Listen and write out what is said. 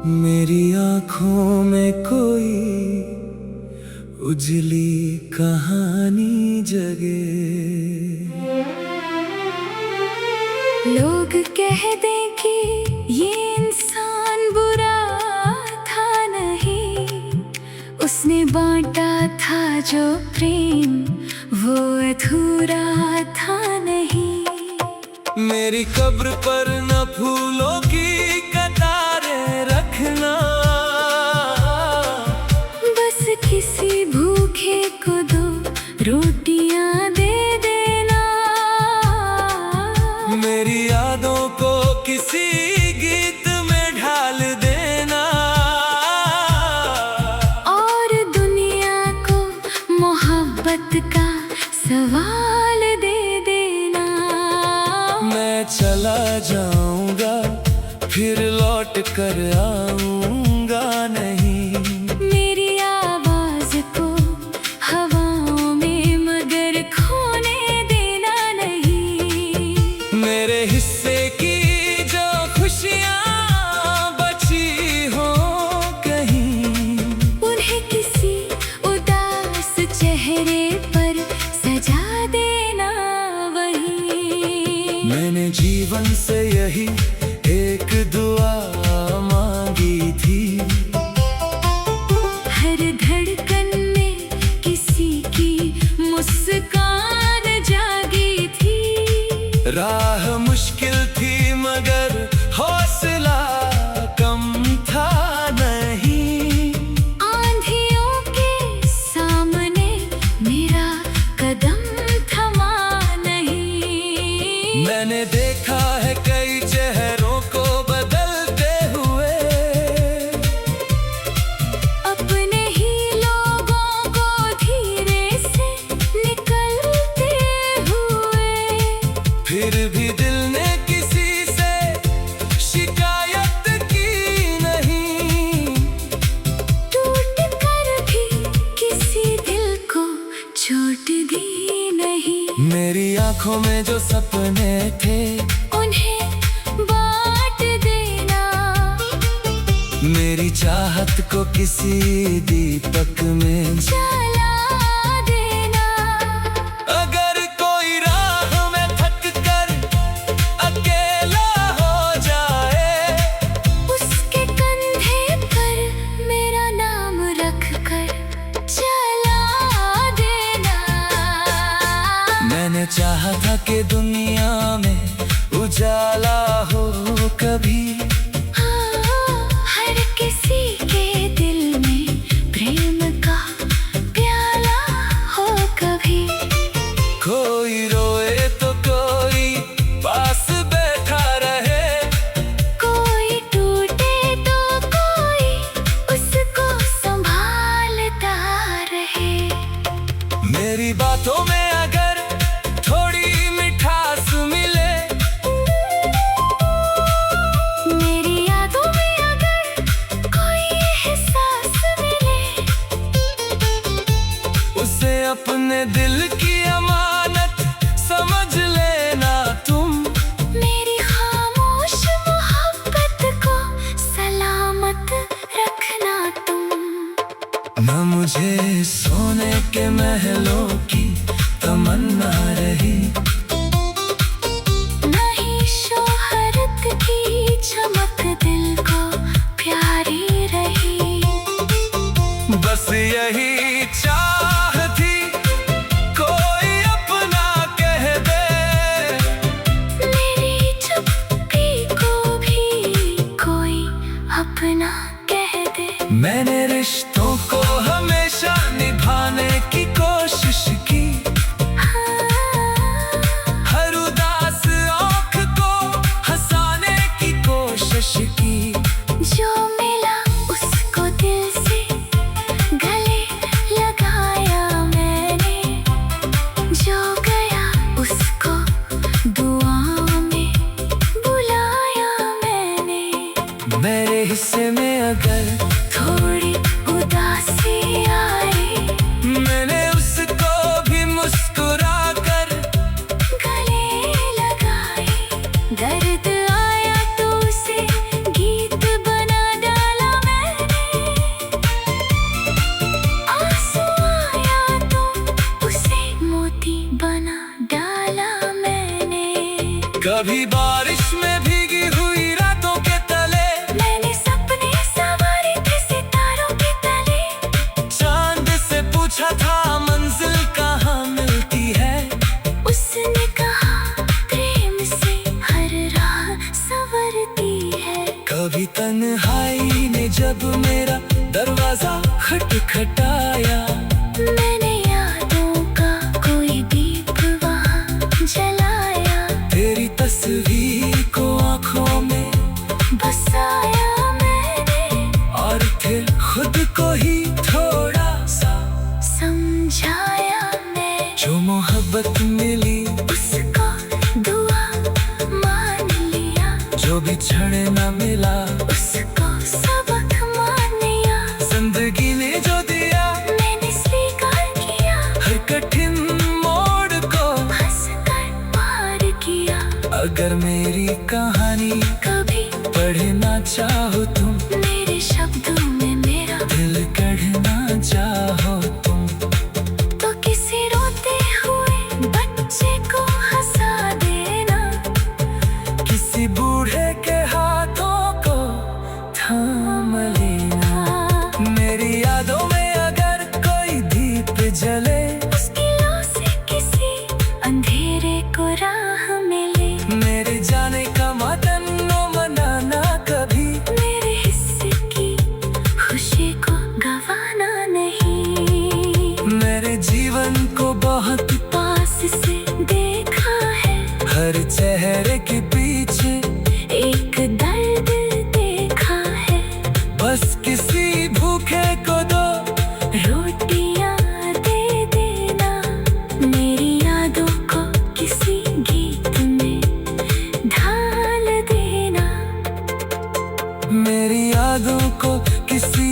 मेरी आँखों में कोई उजली कहानी जगे। लोग कह दें कि ये इंसान बुरा था नहीं, उसने बांटा था जो प्रेम वो अधूरा था नहीं। मेरी कब्र पर न फूलों की कतारें रखना, बस किसी भूखे को दो रोटियां दे देना। मेरी यादों को किसी गीत में ढाल देना, और दुनिया को मोहब्बत का सवाल दे देना। मैं चला जाऊंगा फिर लौट कर आऊंगा नहीं। मेरी आवाज को हवाओं में मगर खोने देना नहीं। मेरे हिस्से की जो खुशियाँ बची हो कहीं, उन्हें किसी उदास चेहरे पर सजा देना वही। मैंने जीवन से यही एक दुआ मांगी थी, हर धड़कन में किसी की मुस्कान जागी थी। राह मुश्किल थी मगर हौसला कम था नहीं। आंधियों के सामने मेरा कदम थमा नहीं। मैंने देखा है कई चेहरों को बदलते हुए, अपने ही लोगों को धीरे से निकलते हुए। फिर भी दिल ने किसी से शिकायत की नहीं। टूट कर भी किसी दिल को चोट दी नहीं। मेरी आंखों में जो सपने थे उन्हें बांट देना, मेरी चाहत को किसी दीपक में जला देना। अगर कोई राह में थक कर अकेला हो जाए, उसके कंधे पर मेरा नाम रख कर चला देना। मैंने चाहा था कि दुनिया में उजाला हो कभी, हर किसी के दिल में प्रेम का प्याला हो कभी। कोई रोए तो कोई पास बैठा रहे, कोई टूटे तो कोई उसको संभालता रहे। मेरी बातों में अगर थोड़ी मिठास मिले, मेरी यादों में अगर कोई एहसास मिले, उसे अपने दिल की अमानत समझ लेना तुम। मेरी खामोश मोहब्बत को सलामत रखना तुम। न मुझे सोने के महलों की तमन्ना रही, नहीं शोहरत की चमक दिल को प्यारी रही। बस यही चाह थी कोई अपना कह दे। मेरी चुप्पी को भी कोई अपना कह दे। मैंने रिश्तों को हमेशा निभाने की कोशिश की, हर उदास आँख को हंसाने की कोशिश की। जो मिला उसको दिल से गले लगाया मैंने, जो गया उसको दुआओं में बुलाया मैंने। मेरे हिस्से में अगर थोड़ी उदासी आई, मैंने उसको भी मुस्कुरा कर गले लगाई। दर्द आया तो उसे गीत बना डाला। कभी बारिश में भीगी हुई रातों के तले मैंने सपने संवारे थे सितारों के तले। चांद से पूछा था मंजिल कहाँ मिलती है। उसने कहा प्रेम से हर राह संवरती है। कभी तन्हाई ने जब मेरा दरवाजा खटखटाया मैंने यादों का कोई दीप वहाँ जलाया। तेरी तस्वीर को आंखों में बसाया मैंने और फिर खुद को ही थोड़ा सा समझाया मैं। जो मोहब्बत मिली उसको दुआ मान लिया। जो बिछड़ न मिला उसको सबक मान लिया। जिंदगी ने जो दिया मैंने स्वीकार किया। हर कठिन मोड़ को हंसकर पार किया। अगर मेरी कहानी कभी पढ़ना चाहो तुम, मेरे शब्दों में मेरा दिल गढ़ना चाहो तुम, तो किसी रोते हुए बच्चे को हंसा देना। किसी बूढ़े के हाथों को थाम लेना। मेरी यादों में अगर कोई दीप जले उसकी लौ से किसी अंधेरे को राह मिले। मेरे जाने का मातन्नो मनाना कभी। मेरे हिस्से की खुशी को गवाना नहीं। मेरे जीवन को बहुत पास से देखा है। हर चेहरे के पीछे एक दर्द देखा है। बस किसी भूखे को दो रोटियां दे देना। मेरी यादों को किसी गीत में ढाल देना। मेरी यादों को किसी